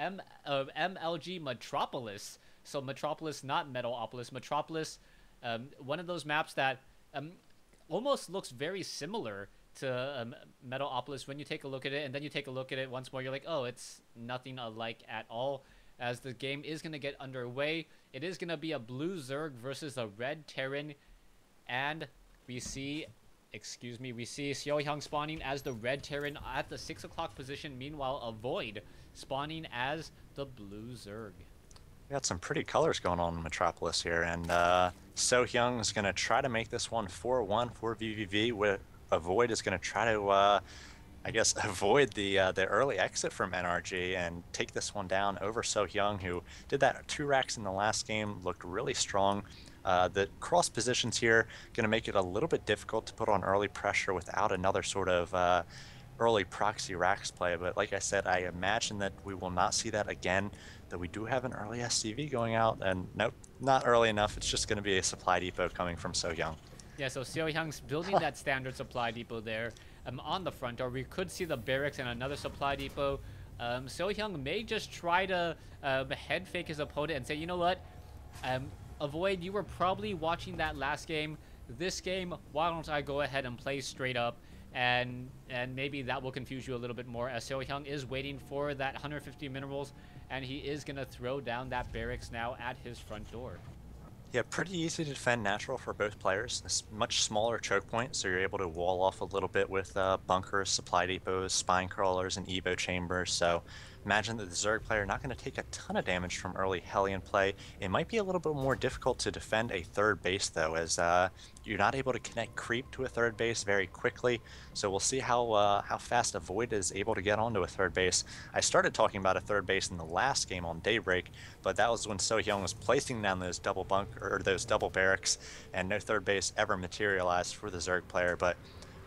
MLG Metropolis. So Metropolis, not Metalopolis. Metropolis, one of those maps that almost looks very similar to Metalopolis when you take a look at it, and then you take a look at it once more, you're like, oh, it's nothing alike at all. As the game is going to get underway, it is going to be a blue Zerg versus a red Terran, and we see Xiaohyang spawning as the red Terran at the 6 o'clock position. Meanwhile, a Void spawning as the blue Zerg. We got some pretty colors going on in Metropolis here, and Sohyung is going to try to make this one 4-1 for vVv, with a Void is going to try to, I guess, avoid the early exit from NrG and take this one down over Sohyung, who did that 2 racks in the last game, looked really strong. The cross positions here going to make it a little bit difficult to put on early pressure without another sort of early proxy racks play, but like I said, I imagine that we will not see that again, though we do have an early SCV going out, and nope, not early enough. It's just going to be a supply depot coming from Sohyung. Yeah, so Xiaohyang's building that standard supply depot there on the front door. We could see the barracks and another supply depot. Xiaohyang may just try to head fake his opponent and say, you know what, Avoid, you were probably watching that last game. This game, why don't I go ahead and play straight up, and maybe that will confuse you a little bit more, as Xiaohyang is waiting for that 150 minerals, and he is going to throw down that barracks now at his front door. Yeah, pretty easy to defend natural for both players. It's much smaller choke point, so you're able to wall off a little bit with bunkers, supply depots, spine crawlers, and Evo chambers. So imagine that the Zerg player not going to take a ton of damage from early Hellion play. It might be a little bit more difficult to defend a third base, though, as you're not able to connect creep to a third base very quickly. So we'll see how fast a Void is able to get onto a third base. I started talking about a third base in the last game on Daybreak, but that was when Sohyung was placing down those double those double barracks, and no third base ever materialized for the Zerg player. But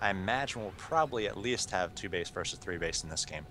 I imagine we'll probably at least have 2 base versus 3 base in this game.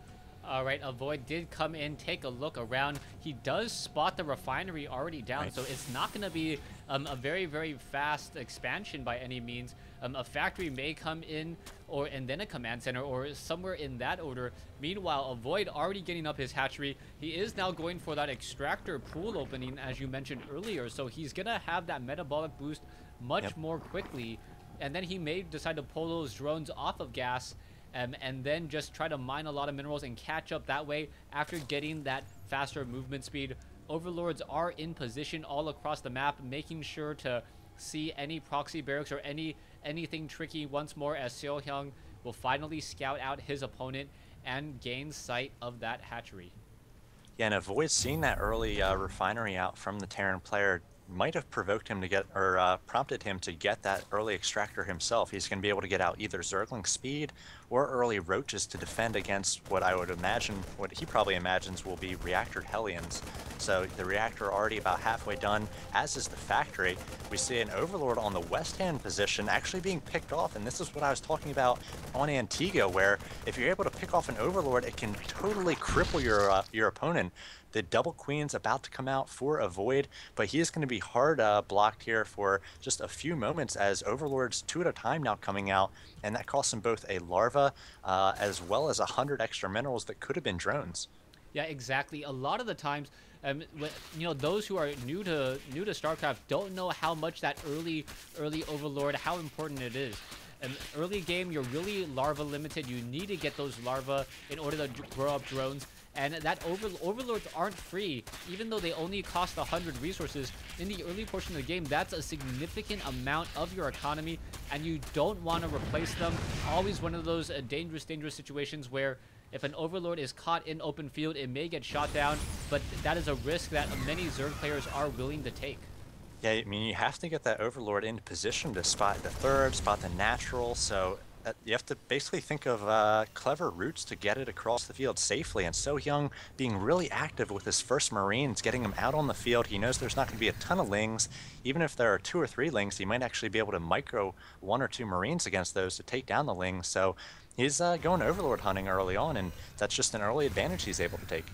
Alright, a Void did come in, take a look around. He does spot the refinery already down, right, so it's not going to be a very, very fast expansion by any means. A factory may come in, and then a command center, or somewhere in that order. Meanwhile, a Void already getting up his hatchery. He is now going for that extractor pool opening, as you mentioned earlier, so he's going to have that metabolic boost much more quickly, and then he may decide to pull those drones off of gas, and then just try to mine a lot of minerals and catch up that way after getting that faster movement speed. Overlords are in position all across the map, making sure to see any proxy barracks or anything tricky once more, as Xiaohyang will finally scout out his opponent and gain sight of that hatchery. Yeah, and avoid seeing that early refinery out from the Terran player might have provoked him to get, or prompted him to get that early extractor himself. He's going to be able to get out either Zergling speed or early roaches to defend against what I would imagine, what he probably imagines will be reactor Hellions. So the reactor already about halfway done, as is the factory. We see an Overlord on the west-hand position actually being picked off, and this is what I was talking about on Antigua, where if you're able to pick off an Overlord, it can totally cripple your opponent. The double queen's about to come out for a Void, but he is going to be hard blocked here for just a few moments, as Overlords 2 at a time now coming out, and that costs him both a larva as well as 100 extra minerals that could have been drones. Yeah, exactly. A lot of the times, those who are new to Starcraft don't know how much that early Overlord, how important it is. Early game, you're really larva limited. You need to get those larvae in order to grow up drones. And that Overlords aren't free, even though they only cost 100 resources. In the early portion of the game, that's a significant amount of your economy, and you don't want to replace them. Always one of those dangerous situations where if an Overlord is caught in open field, it may get shot down, but that is a risk that many Zerg players are willing to take. Yeah, I mean, you have to get that Overlord into position to spot the third, spot the natural, so you have to basically think of clever routes to get it across the field safely. And Sohyung being really active with his first Marines, getting him out on the field. He knows there's not going to be a ton of Lings. Even if there are 2 or 3 Lings, he might actually be able to micro 1 or 2 Marines against those to take down the Lings. So he's going Overlord hunting early on, and that's just an early advantage he's able to take.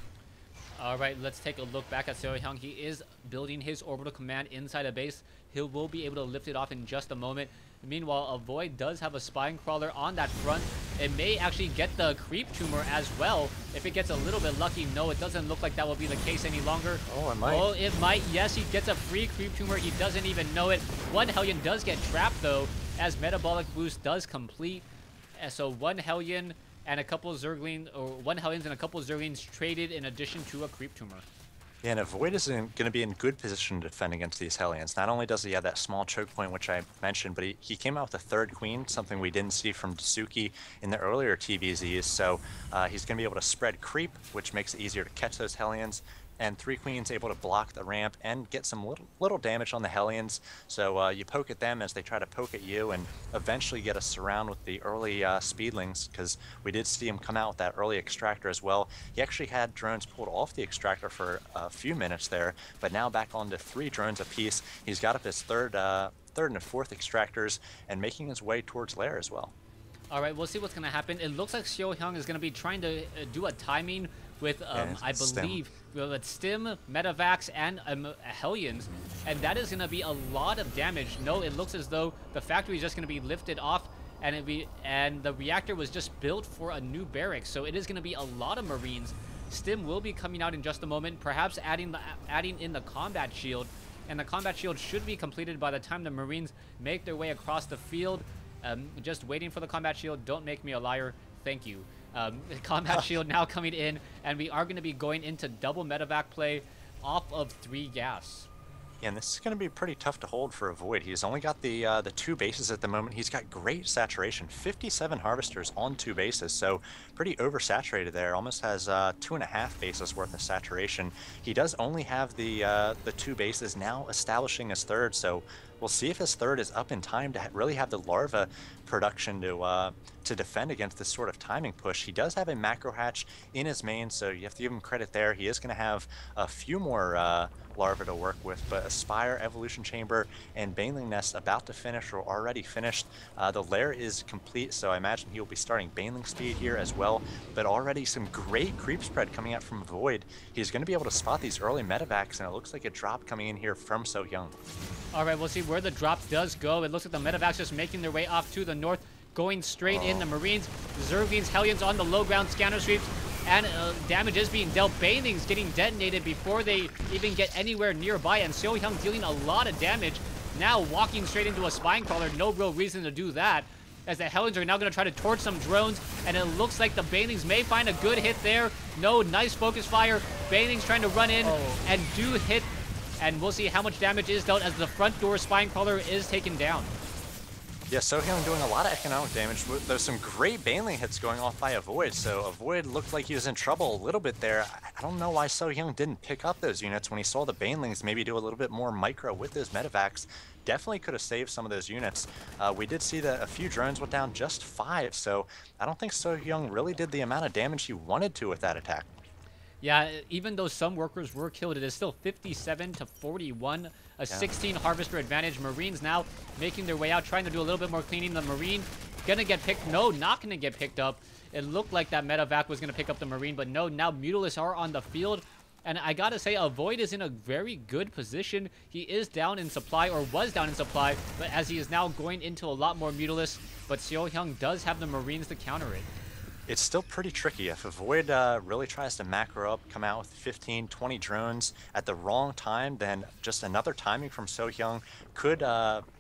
Alright, let's take a look back at Xiaohyang. He is building his orbital command inside a base. He will be able to lift it off in just a moment. Meanwhile, Avoid does have a Spine Crawler on that front. It may actually get the Creep Tumor as well. If it gets a little bit lucky, no, it doesn't look like that will be the case any longer. Oh, it might. Oh, it might. Yes, he gets a free Creep Tumor. He doesn't even know it. One Hellion does get trapped, though, as Metabolic Boost does complete. So one Hellion and a couple Zerglings, or one Hellions and a couple Zerglings traded in addition to a Creep Tumor. Yeah, and Avoid is going to be in good position to defend against these Hellions. Not only does he have that small choke point, which I mentioned, but he came out with a third queen, something we didn't see from Dasuki in the earlier TBZs. So he's going to be able to spread creep, which makes it easier to catch those Hellions. And 3 queens able to block the ramp and get some little damage on the Hellions. So you poke at them as they try to poke at you, and eventually get a surround with the early speedlings, because we did see him come out with that early extractor as well. He actually had drones pulled off the extractor for a few minutes there, but now back on to 3 drones apiece. He's got up his third and fourth extractors and making his way towards lair as well. All right, we'll see what's going to happen. It looks like Xiaohyang is going to be trying to do a timing with, I believe, with Stim, Metavax, and Hellions, and that is going to be a lot of damage. No, it looks as though the factory is just going to be lifted off, and the reactor was just built for a new barracks, so it is going to be a lot of Marines. Stim will be coming out in just a moment, perhaps adding in the combat shield, and the combat shield should be completed by the time the Marines make their way across the field. Just waiting for the combat shield. Don't make me a liar. Thank you. Combat shield now coming in, and we are going to be going into double medevac play off of 3 gas. Yeah, and this is going to be pretty tough to hold for Avoid. He's only got the 2 bases at the moment. He's got great saturation, 57 harvesters on 2 bases, so pretty oversaturated there. Almost has 2.5 bases worth of saturation. He does only have the 2 bases, now establishing his third, so we'll see if his third is up in time to really have the larva production to defend against this sort of timing push. He does have a macro hatch in his main, so you have to give him credit there. He is going to have a few more larvae to work with, but Aspire, Evolution Chamber, and Baneling Nest about to finish or already finished. The lair is complete, so I imagine he will be starting Baneling speed here as well, but already some great creep spread coming out from Void. He's going to be able to spot these early medevacs, and it looks like a drop coming in here from Sohyang. All right, we'll see where the drop does go. It looks like the medevacs just making their way off to the north, going straight in. The Marines, Zerglings, Hellions on the low ground, scanner sweeps, and damage is being dealt. Banelings getting detonated before they even get anywhere nearby, and Sohyang dealing a lot of damage. Now walking straight into a Spine Crawler, no real reason to do that, as the Hellions are now going to try to torch some drones, and it looks like the Banelings may find a good hit there. No, nice focus fire. Banelings trying to run in and do hit, and we'll see how much damage is dealt as the front door Spine Crawler is taken down. Yeah, Sohyang doing a lot of economic damage. There's some great Baneling hits going off by Avoid, so Avoid looked like he was in trouble a little bit there. I don't know why Sohyang didn't pick up those units when he saw the Banelings maybe do a little bit more micro with those medevacs. Definitely could have saved some of those units. We did see that a few drones went down, just 5, so I don't think Sohyang really did the amount of damage he wanted to with that attack. Yeah, even though some workers were killed, it is still 57 to 41, a 16 harvester advantage. Marines now making their way out, trying to do a little bit more cleaning. The Marine gonna get picked. No, not gonna get picked up. It looked like that medevac was gonna pick up the Marine, but no, now Mutalists are on the field. And I gotta say, Avoid is in a very good position. He is down in supply, or was down in supply, but as he is now going into a lot more Mutalists, but Sohyang does have the Marines to counter it. It's still pretty tricky. If Avoid really tries to macro up, come out with 15, 20 drones at the wrong time, then just another timing from Sohyang could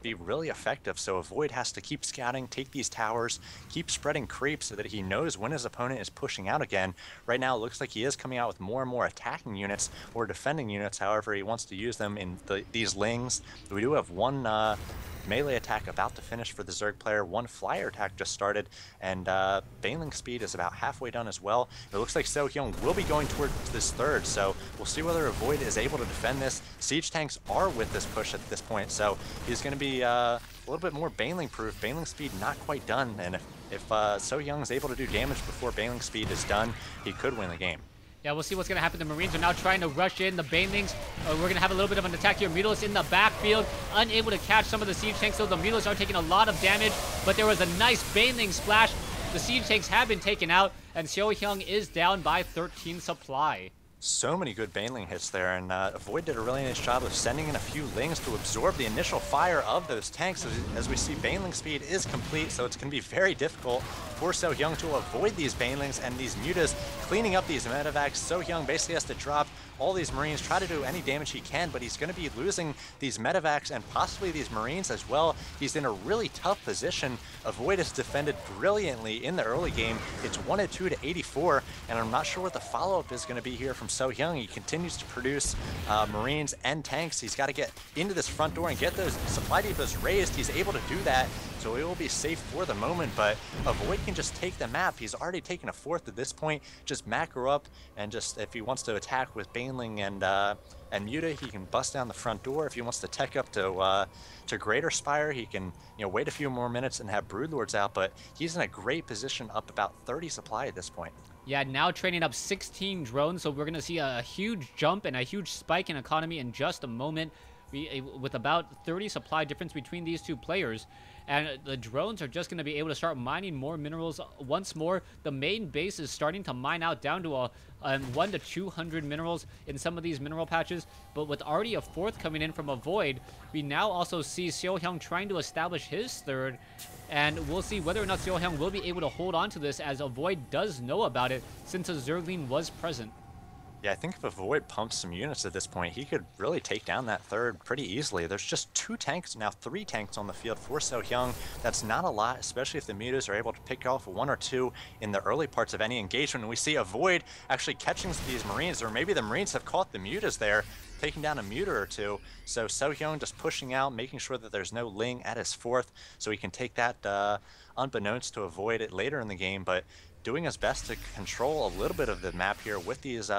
be really effective. So Avoid has to keep scouting, take these towers, keep spreading creep so that he knows when his opponent is pushing out again. Right now, it looks like he is coming out with more and more attacking units or defending units, however he wants to use them in these lings. We do have one melee attack about to finish for the Zerg player. One flyer attack just started, and Baneling speed is about halfway done as well. It looks like Sohyang will be going towards this third, so we'll see whether Avoid is able to defend this. Siege tanks are with this push at this point, so he's going to be a little bit more Baneling proof. Baneling speed not quite done, and if Sohyang is able to do damage before Baneling speed is done, he could win the game. Yeah, we'll see what's going to happen. The Marines are now trying to rush in. The Banelings, we're going to have a little bit of an attack here. Mutalists in the backfield, unable to catch some of the siege tanks, so the Mutalists are taking a lot of damage, but there was a nice Baneling splash. The siege tanks have been taken out, and Sohyang is down by 13 supply. So many good Baneling hits there, and Void did a really nice job of sending in a few Lings to absorb the initial fire of those tanks. As we see, Baneling speed is complete, so it's going to be very difficult for Sohyung to avoid these Banelings and these Mutas cleaning up these medevacs. Sohyung basically has to drop all these Marines, try to do any damage he can, but he's going to be losing these medevacs and possibly these Marines as well. He's in a really tough position. Void has defended brilliantly in the early game. It's 102 to 84, and I'm not sure what the follow-up is going to be here from Sohyung. He continues to produce Marines and tanks. He's got to get into this front door and get those supply depots raised. He's able to do that, so he will be safe for the moment, but Void can just take the map. He's already taken a fourth at this point. Just macro up, and just if he wants to attack with Baneling and Muta, he can bust down the front door. If he wants to tech up to Greater Spire, he can wait a few more minutes and have Broodlords out, but he's in a great position, up about 30 supply at this point. Yeah, now training up 16 drones, so we're going to see a huge jump and a huge spike in economy in just a moment. With about 30 supply difference between these two players, and the drones are just going to be able to start mining more minerals once more. The main base is starting to mine out down to 1 to 200 minerals in some of these mineral patches, but with already a fourth coming in from a Void, we now also see Sohyung trying to establish his third, and we'll see whether or not Sohyung will be able to hold on to this, as a Void does know about it since a Zergling was present. Yeah, I think if Void pumps some units at this point, he could really take down that third pretty easily. There's just 2 tanks, now 3 tanks on the field for Sohyung. That's not a lot, especially if the Mutas are able to pick off 1 or 2 in the early parts of any engagement. And we see a Void actually catching these Marines, or maybe the Marines have caught the Mutas there, taking down a Muta or 2. So Sohyung just pushing out, making sure that there's no Ling at his fourth, so he can take that unbeknownst to avoid it later in the game. But doing his best to control a little bit of the map here with these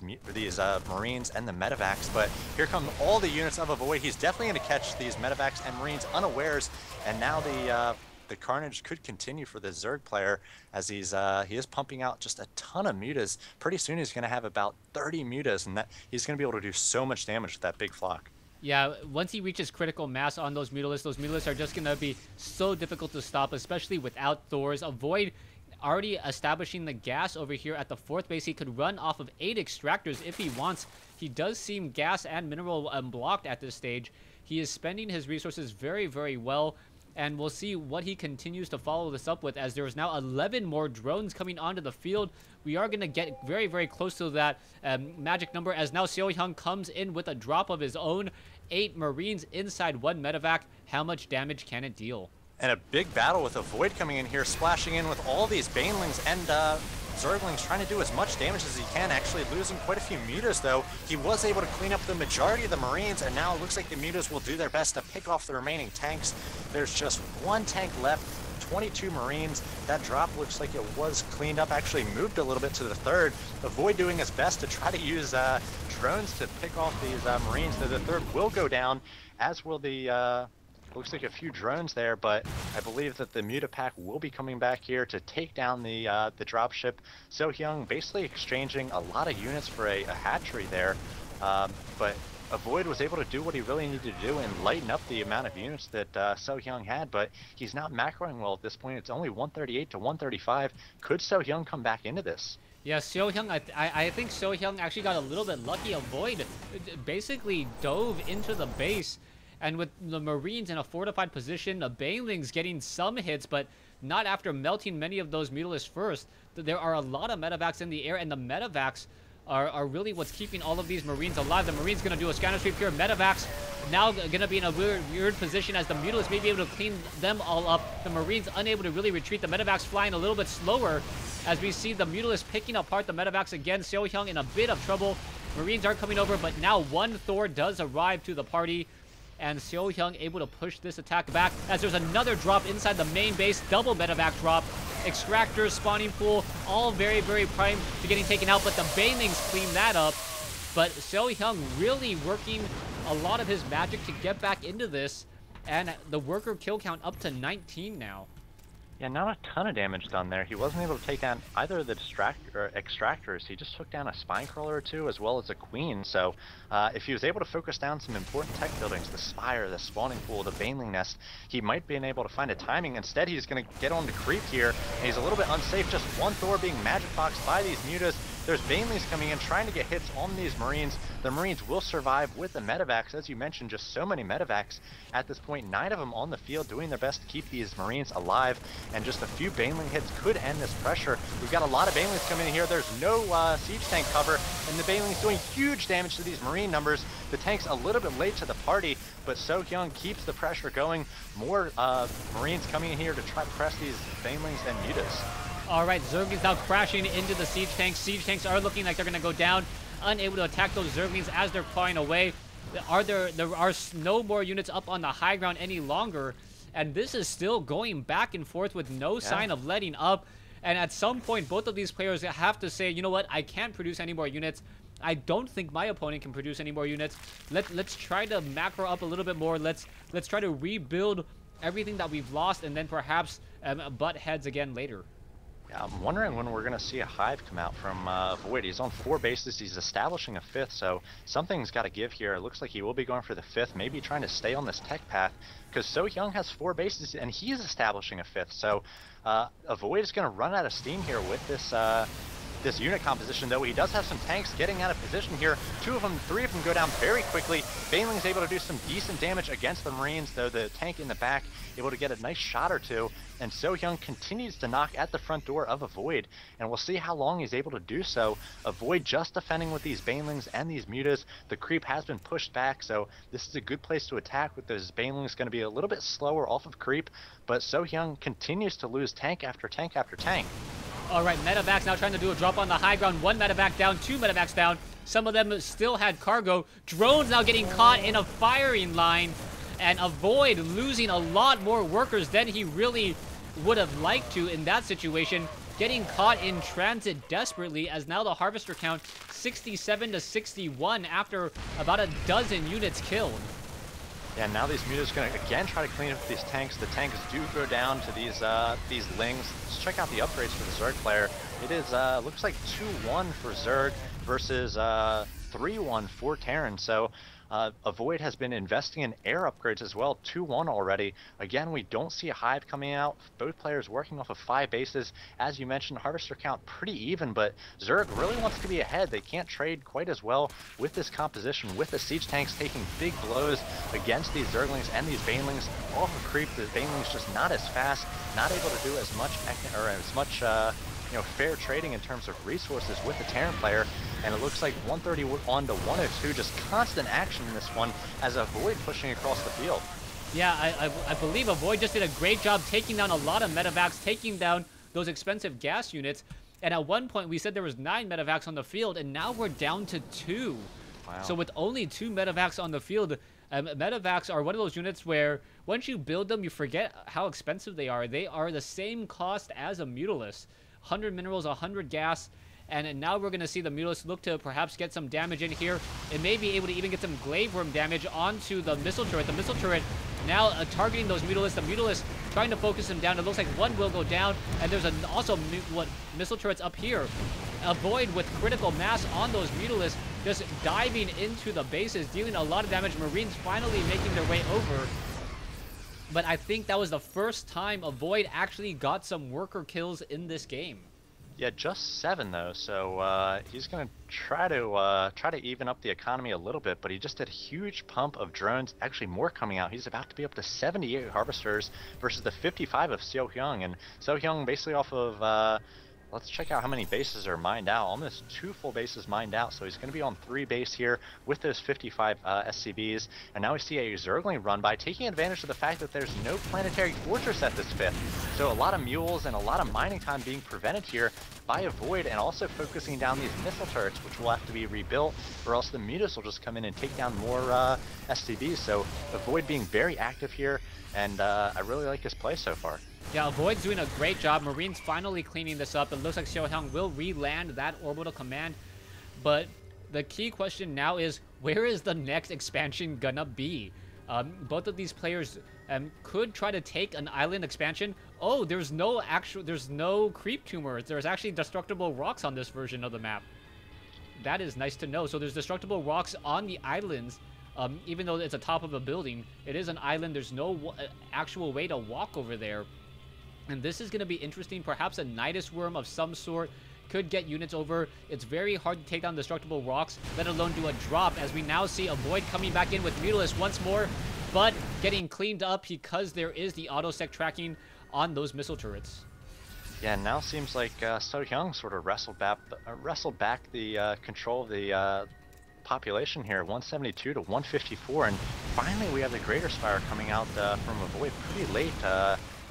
Marines and the medevacs. But here come all the units of a Void. He's definitely going to catch these medevacs and Marines unawares, and now the carnage could continue for the Zerg player, as he is pumping out just a ton of Mutas. Pretty soon he's going to have about 30 Mutas, and that he's going to be able to do so much damage with that big flock. Yeah, once he reaches critical mass on those Mutalisks are just going to be so difficult to stop, especially without Thors. A Void already establishing the gas over here at the fourth base. He could run off of 8 extractors if he wants. He does seem gas and mineral blocked at this stage. He is spending his resources very, very well, and we'll see what he continues to follow this up with, as there is now 11 more drones coming onto the field. We are going to get very, very close to that magic number, as now Sohyung comes in with a drop of his own. 8 Marines inside 1 medevac. How much damage can it deal? And a big battle with a Void coming in here, splashing in with all these Banelings and Zerglings, trying to do as much damage as he can, actually losing quite a few Mutas though. He was able to clean up the majority of the Marines, and now it looks like the Mutas will do their best to pick off the remaining tanks. There's just 1 tank left, 22 Marines. That drop looks like it was cleaned up, actually moved a little bit to the third. The Void doing his best to try to use drones to pick off these Marines. So the third will go down, as will the looks like a few drones there, but I believe that the Muta pack will be coming back here to take down the dropship. Sohyung basically exchanging a lot of units for a hatchery there, but a Void was able to do what he really needed to do and lighten up the amount of units that Sohyung had, but he's not macroing well at this point. It's only 138 to 135. Could Sohyung come back into this? Yeah, Sohyung, I think Sohyung actually got a little bit lucky. A Void basically dove into the base, and with the Marines in a fortified position, the Banelings getting some hits, but not after melting many of those Mutalisks first. There are a lot of medevacs in the air, and the medevacs are really what's keeping all of these Marines alive. The Marines going to do a scanner sweep here. Medevacs now going to be in a weird position, as the Mutalisks may be able to clean them all up. The Marines unable to really retreat. The medevacs flying a little bit slower, as we see the Mutalisks picking apart the medevacs again. Sohyung in a bit of trouble. Marines are coming over, but now 1 Thor does arrive to the party, and Sohyung able to push this attack back, as there's another drop inside the main base. Double medevac drop. Extractors, spawning pool, all very, very prime to getting taken out, but the Banelings clean that up. But Sohyung really working a lot of his magic to get back into this, and the worker kill count up to 19 now. Yeah, not a ton of damage done there. He wasn't able to take down either of the extractors. He just took down a spine crawler or 2, as well as a queen. So if he was able to focus down some important tech buildings, the spire, the spawning pool, the baneling nest, he might be able to find a timing. Instead, he's going to get on to creep here, and he's a little bit unsafe. Just 1 Thor being magic boxed by these Mutas. There's Banelings coming in, trying to get hits on these Marines. The Marines will survive with the medevacs. As you mentioned, just so many medevacs at this point. 9 of them on the field doing their best to keep these Marines alive, and just a few Baneling hits could end this pressure. We've got a lot of Banelings coming in here. There's no siege tank cover, and the Banelings doing huge damage to these Marine numbers. The tank's a little bit late to the party, but Sohyung keeps the pressure going. More Marines coming in here to try to press these Banelings and Mutas. All right, Zerglings now crashing into the siege tanks. Siege tanks are looking like they're going to go down, unable to attack those Zerglings as they're clawing away. There are no more units up on the high ground any longer, and this is still going back and forth with no sign of letting up. And at some point, both of these players have to say, you know what, I can't produce any more units. I don't think my opponent can produce any more units. Let's try to macro up a little bit more. Let's try to rebuild everything that we've lost, and then perhaps butt heads again later. Yeah, I'm wondering when we're going to see a Hive come out from Void. He's on 4 bases. He's establishing a 5th, so something's got to give here. It looks like he will be going for the 5th, maybe trying to stay on this tech path, because Sohyung has 4 bases, and he's establishing a 5th. So a Void is going to run out of steam here with this this unit composition, though. He does have some tanks getting out of position here. 3 of them go down very quickly. Baneling's able to do some decent damage against the Marines, though the tank in the back able to get a nice shot or 2. And Sohyung continues to knock at the front door of a Void, and we'll see how long he's able to do so. A Void just defending with these Banelings and these Mutas. The creep has been pushed back, so this is a good place to attack with those Banelings. Going to be a little bit slower off of creep, but Sohyung continues to lose tank after tank after tank. All right, medevacs now trying to do a drop on the high ground. 1 medevac down, 2 medevacs down. Some of them still had cargo. Drones now getting caught in a firing line, and a Void losing a lot more workers than he really would have liked to in that situation. Getting caught in transit desperately, as now the harvester count 67 to 61 after about a dozen units killed. Yeah, now these Mutas are going to again try to clean up these tanks. The tanks do go down to these Lings. Let's check out the upgrades for the Zerg player. It is looks like 2-1 for Zerg versus 3-1 for Terran. So a Void has been investing in air upgrades as well, 2-1 already. Again, we don't see a Hive coming out. Both players working off of 5 bases. As you mentioned, harvester count pretty even, but Zerg really wants to be ahead. They can't trade quite as well with this composition, with the siege tanks taking big blows against these Zerglings and these Banelings. Off of creep, the Banelings just not as fast, not able to do as much fair trading in terms of resources with the Terran player. And it looks like 131 to 102, just constant action in this one as a Void pushing across the field. Yeah, I believe a Void just did a great job taking down a lot of medevacs, taking down those expensive gas units. And at one point we said there was 9 medevacs on the field, and now we're down to 2. Wow. So with only 2 medevacs on the field, medevacs are one of those units where once you build them, you forget how expensive they are. They are the same cost as a Mutalisk. 100 minerals, 100 gas. And now we're going to see the Mutalisk look to perhaps get some damage in here. It may be able to even get some glaive worm damage onto the missile turret. The missile turret now targeting those Mutalisks. The Mutalisk trying to focus them down. It looks like 1 will go down. And there's also missile turrets up here. A Void with critical mass on those Mutalisks, just diving into the bases, dealing a lot of damage. Marines finally making their way over. But I think that was the first time a Void actually got some worker kills in this game. Yeah, just 7 though, so he's going to try to even up the economy a little bit, but he just did a huge pump of drones, actually more coming out. He's about to be up to 78 harvesters versus the 55 of Sohyung, and Sohyung basically off of let's check out how many bases are mined out. Almost 2 full bases mined out, so he's going to be on 3 base here with those 55 SCBs. And now we see a Zergling run by, taking advantage of the fact that there's no planetary fortress at this 5th. So a lot of mules and a lot of mining time being prevented here by a Void, and also focusing down these missile turrets, which will have to be rebuilt, or else the Mutas will just come in and take down more SCBs. So the Void being very active here, and I really like his play so far. Yeah, Void's doing a great job. Marines finally cleaning this up. It looks like Sohyung will re-land that orbital command. But the key question now is, where is the next expansion gonna be? Both of these players could try to take an island expansion. Oh, there's no creep tumors. There's actually destructible rocks on this version of the map. That is nice to know. So there's destructible rocks on the islands. Even though it's atop of a building, it is an island. There's no actual way to walk over there. And this is going to be interesting. Perhaps a Nidus worm of some sort could get units over. It's very hard to take down destructible rocks, let alone do a drop, as we now see a Void coming back in with Mutalisk once more, but getting cleaned up because there is the auto-sec tracking on those missile turrets. Yeah, now seems like So-Hyung sort of wrestled back the control of the population here, 172 to 154, and finally we have the Greater Spire coming out from a Void pretty late,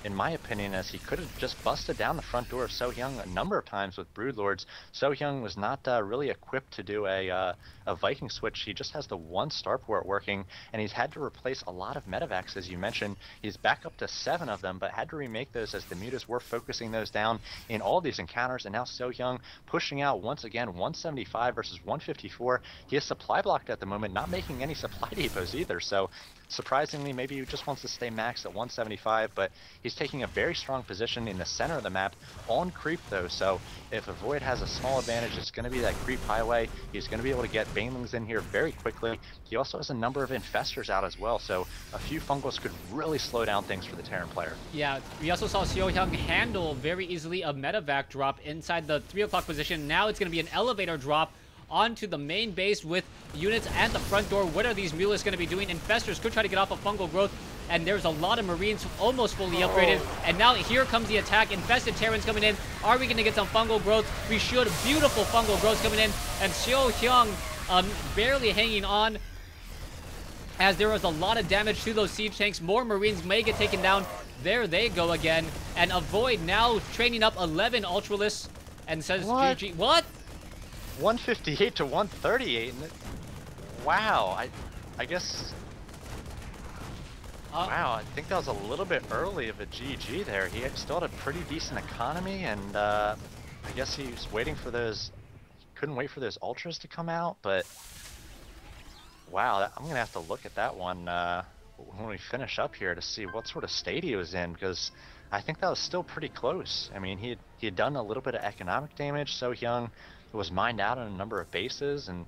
in my opinion, as he could have just busted down the front door of So-Hyung a number of times with Broodlords. So-Hyung was not really equipped to do a Viking switch. He just has the one starport working, and he's had to replace a lot of medevacs, as you mentioned. He's back up to 7 of them, but had to remake those as the mutas were focusing those down in all these encounters, and now So-Hyung pushing out once again, 175 versus 154. He is supply blocked at the moment, not making any supply depots either, so surprisingly, maybe he just wants to stay maxed at 175, but he's taking a very strong position in the center of the map on creep though, so if a Void has a small advantage, it's going to be that creep highway. He's going to be able to get Banelings in here very quickly. He also has a number of infestors out as well, so a few fungals could really slow down things for the Terran player. Yeah, we also saw So-Hyung handle very easily a medevac drop inside the 3 o'clock position. Now it's going to be an elevator drop onto the main base with units at the front door. What are these Mutalisks going to be doing? Infestors could try to get off of fungal growth, and there's a lot of Marines almost fully upgraded. And now here comes the attack. Infested Terrans coming in. Are we going to get some fungal growth? We should. Beautiful fungal growth coming in. And So-Hyung barely hanging on, as there was a lot of damage to those siege tanks. More Marines may get taken down. There they go again. And a Void now training up 11 Ultralisks and says GG. What? 158 to 138. Wow, I guess. Wow, I think that was a little bit early of a GG there. He still had a pretty decent economy, and I guess he was waiting for those. Couldn't wait for those ultras to come out, but wow, I'm gonna have to look at that one when we finish up here to see what sort of state he was in, because I think that was still pretty close. I mean, he had done a little bit of economic damage. So-Hyung was mined out on a number of bases, and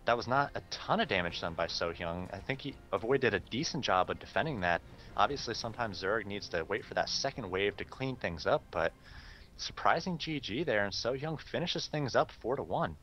that was not a ton of damage done by So-Hyung. I think Void did a decent job of defending that. Obviously, sometimes Zerg needs to wait for that second wave to clean things up, but surprising GG there, and So-Hyung finishes things up 4-1.